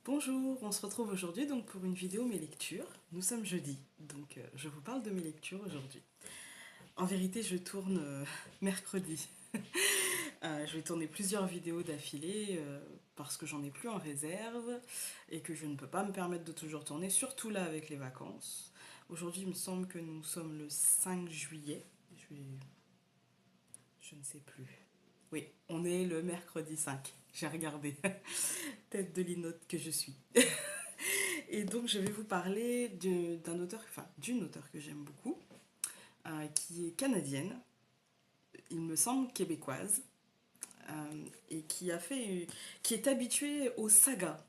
Bonjour, on se retrouve aujourd'hui donc pour une vidéo mes lectures. Nous sommes jeudi, donc je vous parle de mes lectures aujourd'hui. En vérité, je tourne mercredi. Je vais tourner plusieurs vidéos d'affilée parce que j'en ai plus en réserve et que je ne peux pas me permettre de toujours tourner, surtout là avec les vacances. Aujourd'hui, il me semble que nous sommes le 5 juillet. Je ne sais plus. Oui, on est le mercredi 5. J'ai regardé. Tête de linotte que je suis. Et donc je vais vous parler d'un auteur, enfin d'une auteure que j'aime beaucoup, qui est canadienne, il me semble québécoise, et qui est habituée aux sagas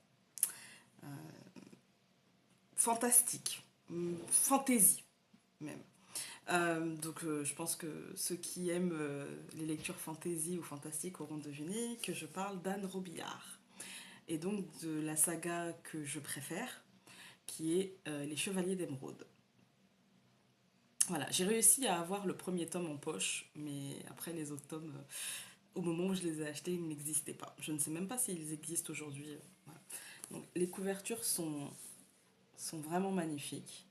fantastiques, fantasy même. Je pense que ceux qui aiment les lectures fantasy ou fantastiques auront deviné que je parle d'Anne Robillard. Et donc de la saga que je préfère, qui est Les Chevaliers d'Émeraude. Voilà, j'ai réussi à avoir le premier tome en poche, mais après les autres tomes, au moment où je les ai achetés, ils n'existaient pas. Je ne sais même pas s'ils existent aujourd'hui. Voilà. Donc les couvertures sont vraiment magnifiques.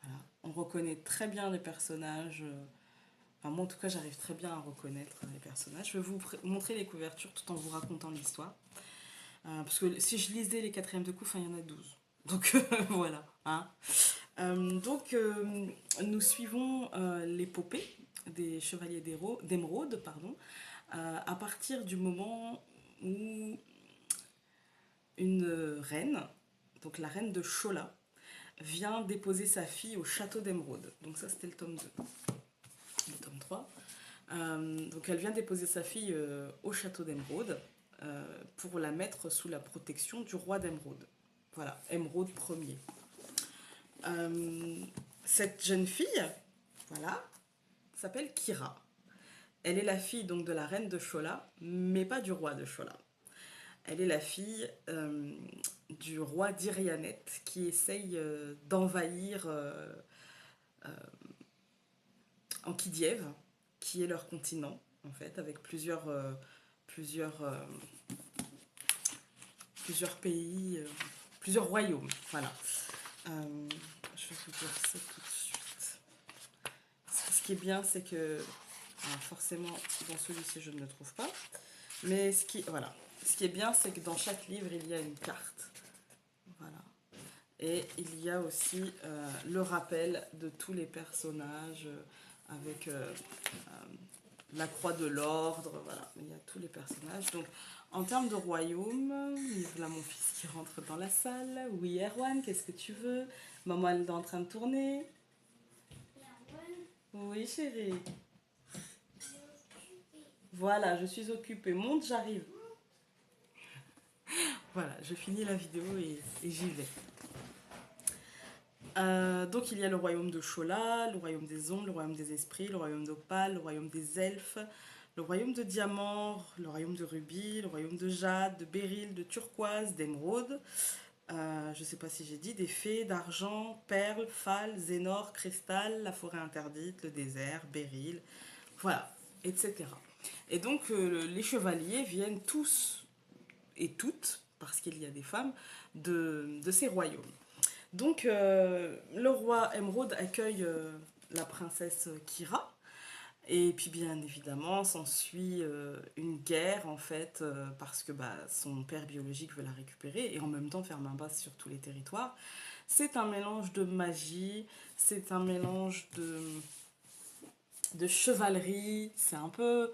Voilà. On reconnaît très bien les personnages. Enfin, moi en tout cas, j'arrive très bien à reconnaître les personnages. Je vais vous montrer les couvertures tout en vous racontant l'histoire. Parce que si je lisais les quatrièmes de coups, il y en a 12. Donc voilà. Hein. Nous suivons l'épopée des Chevaliers d'Émeraude, pardon, à partir du moment où une reine, donc la reine de Chola, vient déposer sa fille au château d'Émeraude. Donc ça, c'était le tome 2. Le tome 3. Donc elle vient déposer sa fille au château d'Émeraude pour la mettre sous la protection du roi d'Émeraude. Voilà, Émeraude Ier. Euh, cette jeune fille, voilà, s'appelle Kira. Elle est la fille donc de la reine de Chola, mais pas du roi de Chola. Elle est la fille du roi d'Irianet qui essaye d'envahir Ankidiev, qui est leur continent, en fait, avec plusieurs, plusieurs pays, plusieurs royaumes. Voilà. Je vais vous dire ça tout de suite. Ce qui est bien, c'est que alors forcément, dans celui-ci, je ne le trouve pas. Mais voilà. Ce qui est bien, c'est que dans chaque livre, il y a une carte. Voilà. Et il y a aussi le rappel de tous les personnages avec la croix de l'ordre. Voilà, il y a tous les personnages. Donc, en termes de royaume, voilà mon fils qui rentre dans la salle. Oui, Erwan, qu'est-ce que tu veux? Maman, elle est en train de tourner. Oui, chérie. Voilà, je suis occupée. Monte, j'arrive. Voilà, je finis la vidéo et j'y vais. Donc il y a le royaume de Chola, le royaume des ombres, le royaume des esprits, le royaume d'Opale, le royaume des elfes, le royaume de diamant, le royaume de rubis, le royaume de jade, de béryl, de turquoise, d'émeraude. Je ne sais pas si j'ai dit, des fées, d'argent, perles, phalles, zénor, cristal, la forêt interdite, le désert, béryl, voilà, etc. Et donc les chevaliers viennent tous et toutes, parce qu'il y a des femmes, de ces royaumes. Donc, le roi Émeraude accueille la princesse Kira. Et puis, bien évidemment, s'ensuit une guerre, en fait, parce que son père biologique veut la récupérer et en même temps faire main basse sur tous les territoires. C'est un mélange de magie, c'est un mélange de chevalerie, c'est un peu.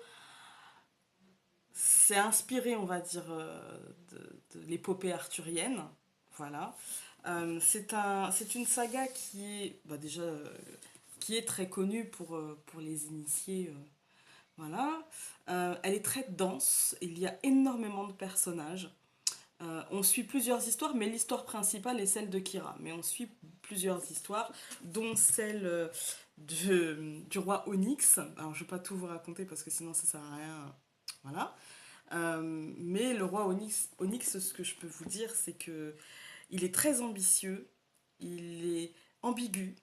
C'est inspiré, on va dire, de l'épopée arthurienne. Voilà. C'est une saga qui est déjà qui est très connue pour les initiés. Voilà. Elle est très dense, il y a énormément de personnages. On suit plusieurs histoires, mais l'histoire principale est celle de Kira. Mais on suit plusieurs histoires, dont celle du roi Onyx. Alors je ne vais pas tout vous raconter parce que sinon ça sert à rien. Voilà. Mais le roi Onyx, ce que je peux vous dire, c'est que il est très ambitieux, il est ambigu,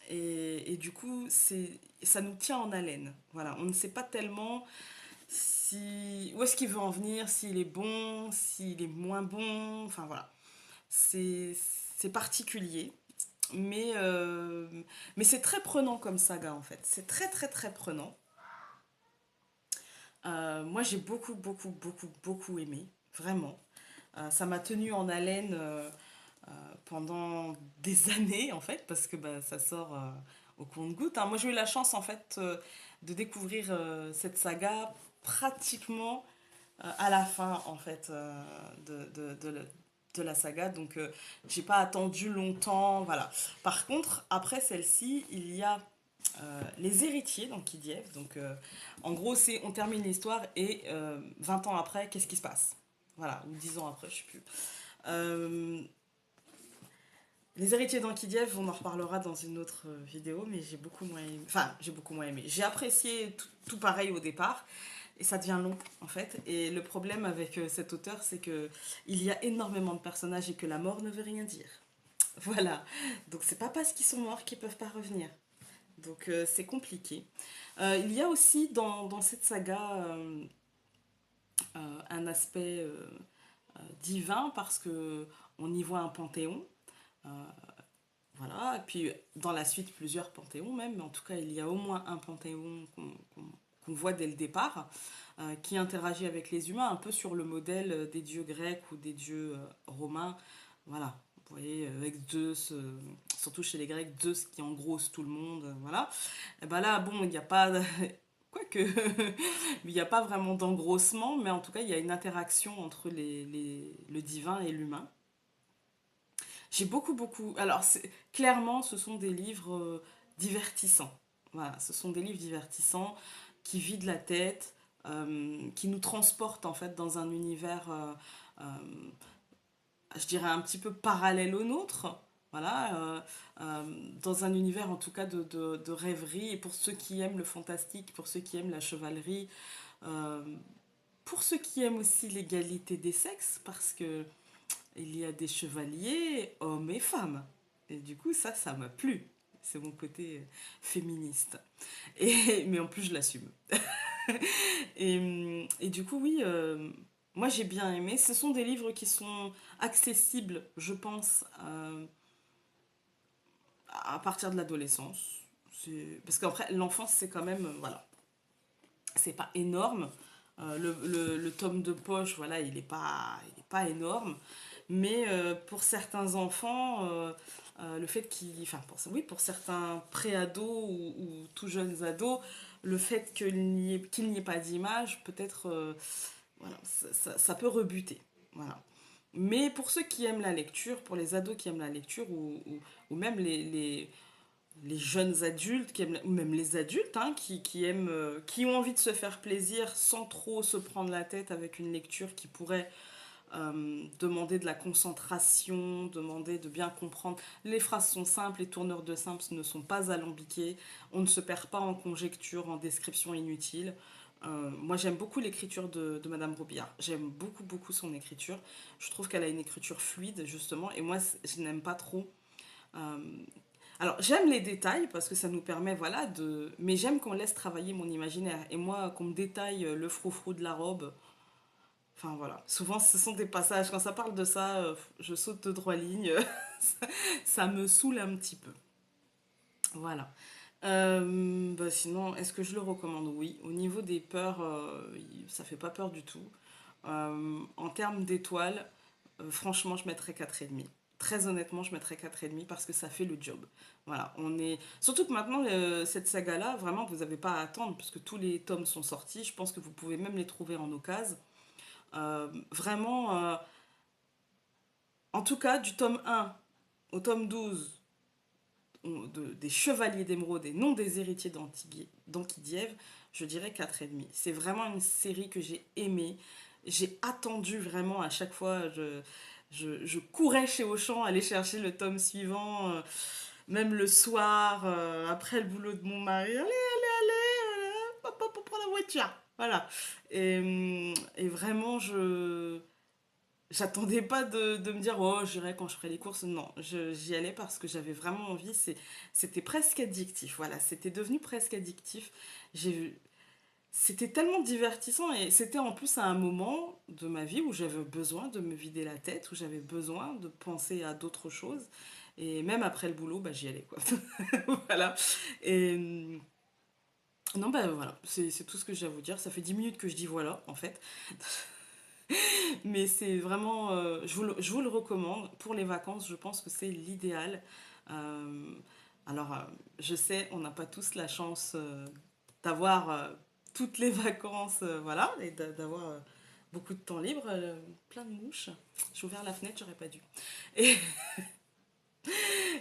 et du coup, ça nous tient en haleine. Voilà, on ne sait pas tellement où est-ce qu'il veut en venir, s'il est bon, s'il est moins bon, enfin voilà. C'est c'est particulier, mais, euh, mais c'est très prenant comme saga en fait. C'est très très très prenant. Moi j'ai beaucoup aimé, vraiment. Ça m'a tenu en haleine pendant des années en fait, parce que bah, ça sort au compte-gouttes, hein. Moi j'ai eu la chance en fait de découvrir cette saga pratiquement à la fin en fait de la saga, donc j'ai pas attendu longtemps, voilà. Par contre, après celle-ci, il y a les héritiers dans Kidiev, donc en gros c'est on termine l'histoire et 20 ans après, qu'est-ce qui se passe? Voilà, ou 10 ans après, je sais plus. Euh, les héritiers d'Ankidiev, on en reparlera dans une autre vidéo, mais j'ai beaucoup moins aimé. Enfin, j'ai beaucoup moins aimé. J'ai apprécié tout pareil au départ, et ça devient long en fait. Et le problème avec cet auteur, c'est que il y a énormément de personnages et que la mort ne veut rien dire. Voilà. Donc c'est pas parce qu'ils sont morts qu'ils peuvent pas revenir. Donc c'est compliqué. Il y a aussi dans cette saga un aspect divin parce que on y voit un panthéon. Euh, Voilà, et puis dans la suite, plusieurs panthéons même, mais en tout cas, il y a au moins un panthéon qu'on voit dès le départ, qui interagit avec les humains, un peu sur le modèle des dieux grecs ou des dieux romains. Voilà, vous voyez, avec Zeus, surtout chez les Grecs, Zeus qui engrosse tout le monde, voilà. Et ben là, bon, il n'y a pas. Quoique, il n'y a pas vraiment d'engrossement, mais en tout cas, il y a une interaction entre le divin et l'humain. J'ai beaucoup. Alors, clairement, ce sont des livres divertissants. Voilà, ce sont des livres divertissants qui vident la tête, qui nous transportent en fait dans un univers, je dirais, un petit peu parallèle au nôtre. Voilà, dans un univers en tout cas de rêverie. Et pour ceux qui aiment le fantastique, pour ceux qui aiment la chevalerie, euh, pour ceux qui aiment aussi l'égalité des sexes, parce que il y a des chevaliers, hommes et femmes. Et du coup, ça m'a plu. C'est mon côté féministe. Mais en plus, je l'assume. Et du coup, oui, moi j'ai bien aimé. Ce sont des livres qui sont accessibles, je pense, à partir de l'adolescence. Parce qu'après, l'enfance, c'est quand même, voilà, c'est pas énorme. Le tome de poche, voilà, il est pas énorme. Mais pour certains enfants, le fait qu'ils. Enfin, oui, pour certains pré-ados ou tout jeunes ados, le fait qu'il n'y ait pas d'image, peut-être. Voilà, ça peut rebuter. Voilà. Mais pour ceux qui aiment la lecture, pour les ados qui aiment la lecture, ou même les jeunes adultes, ou même les adultes qui aiment, qui ont envie de se faire plaisir sans trop se prendre la tête avec une lecture qui pourrait demander de la concentration, demander de bien comprendre. Les phrases sont simples, les tourneurs de simples ne sont pas alambiqués, on ne se perd pas en conjectures, en descriptions inutiles. Moi j'aime beaucoup l'écriture de Madame Robillard, j'aime beaucoup son écriture. Je trouve qu'elle a une écriture fluide justement, et moi je n'aime pas trop euh, alors, j'aime les détails parce que ça nous permet, voilà, de. Mais j'aime qu'on laisse travailler mon imaginaire. Et moi, qu'on me détaille le froufrou de la robe. Enfin, voilà. Souvent, ce sont des passages. Quand ça parle de ça, je saute de droit ligne. Ça me saoule un petit peu. Voilà. Bah, sinon, est-ce que je le recommande? Oui. Au niveau des peurs, ça fait pas peur du tout. En termes d'étoiles, franchement, je mettrais 4,5. Très honnêtement, je mettrais 4,5 parce que ça fait le job. Voilà, on est. Surtout que maintenant, cette saga-là, vraiment, vous n'avez pas à attendre puisque tous les tomes sont sortis. Je pense que vous pouvez même les trouver en occasion. Vraiment, en tout cas, du tome 1 au tome 12 des Chevaliers d'Émeraude et non des Héritiers d'Ankidiev, je dirais 4,5. C'est vraiment une série que j'ai aimée. J'ai attendu vraiment à chaque fois. Je courais chez Auchan, aller chercher le tome suivant, même le soir, après le boulot de mon mari. Allez, papa, pour prendre la voiture. Voilà. Et vraiment, j'attendais pas de me dire, oh, j'irai quand je ferai les courses. Non, j'y allais parce que j'avais vraiment envie. C'était presque addictif. Voilà, c'était devenu presque addictif. J'ai vu. c'était tellement divertissant et c'était en plus à un moment de ma vie où j'avais besoin de me vider la tête, où j'avais besoin de penser à d'autres choses. Et même après le boulot, bah, j'y allais, quoi. Voilà. Et non, bah voilà, c'est tout ce que j'ai à vous dire. Ça fait 10 minutes que je dis voilà, en fait. Mais c'est vraiment, je vous le recommande. Pour les vacances, je pense que c'est l'idéal. Euh, alors, je sais, on n'a pas tous la chance d'avoir toutes les vacances, voilà, et d'avoir beaucoup de temps libre. Plein de mouches. J'ai ouvert la fenêtre, j'aurais pas dû. Et,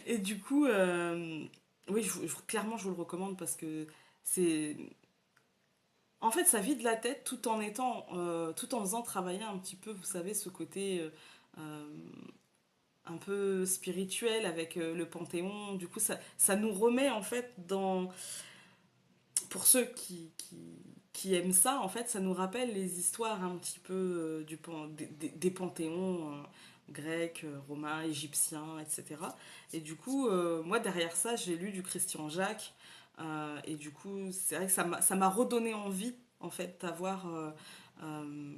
et du coup, oui, clairement, je vous le recommande parce que c'est... En fait, ça vide la tête tout en étant, tout en faisant travailler un petit peu, vous savez, ce côté euh, un peu spirituel avec le Panthéon. Du coup, ça nous remet en fait dans... Pour ceux qui aiment ça, en fait, ça nous rappelle les histoires un petit peu des panthéons grecs, romains, égyptiens, etc. Et du coup, moi, derrière ça, j'ai lu du Christian Jacques. Et du coup, c'est vrai que ça m'a redonné envie, en fait, d'avoir euh,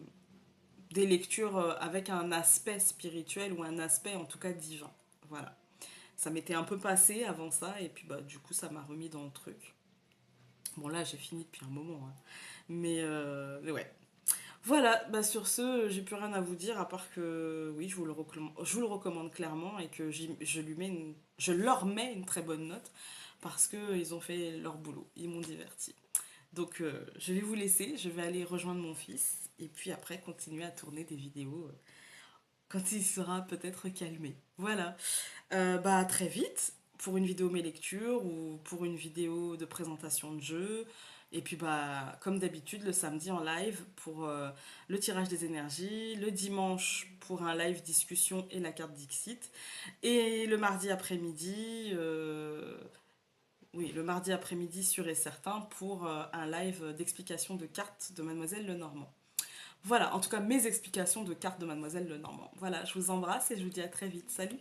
des lectures avec un aspect spirituel ou un aspect, en tout cas, divin. Voilà. Ça m'était un peu passé avant ça, et puis bah, du coup, ça m'a remis dans le truc. Bon, là, j'ai fini depuis un moment, hein. Mais ouais. Voilà, bah sur ce, j'ai plus rien à vous dire, à part que oui, je vous le recommande clairement et que je leur mets une très bonne note parce qu'ils ont fait leur boulot, ils m'ont diverti. Donc je vais vous laisser, je vais aller rejoindre mon fils et puis après continuer à tourner des vidéos quand il sera peut-être calmé. Voilà. Bah à très vite pour une vidéo mes lectures ou pour une vidéo de présentation de jeu. Et puis bah comme d'habitude le samedi en live pour le tirage des énergies, le dimanche pour un live discussion et la carte Dixit. Et le mardi après-midi, oui, le mardi après-midi sûr et certain pour un live d'explication de cartes de Mademoiselle Lenormand. Voilà, en tout cas mes explications de cartes de Mademoiselle Lenormand. Voilà, je vous embrasse et je vous dis à très vite. Salut!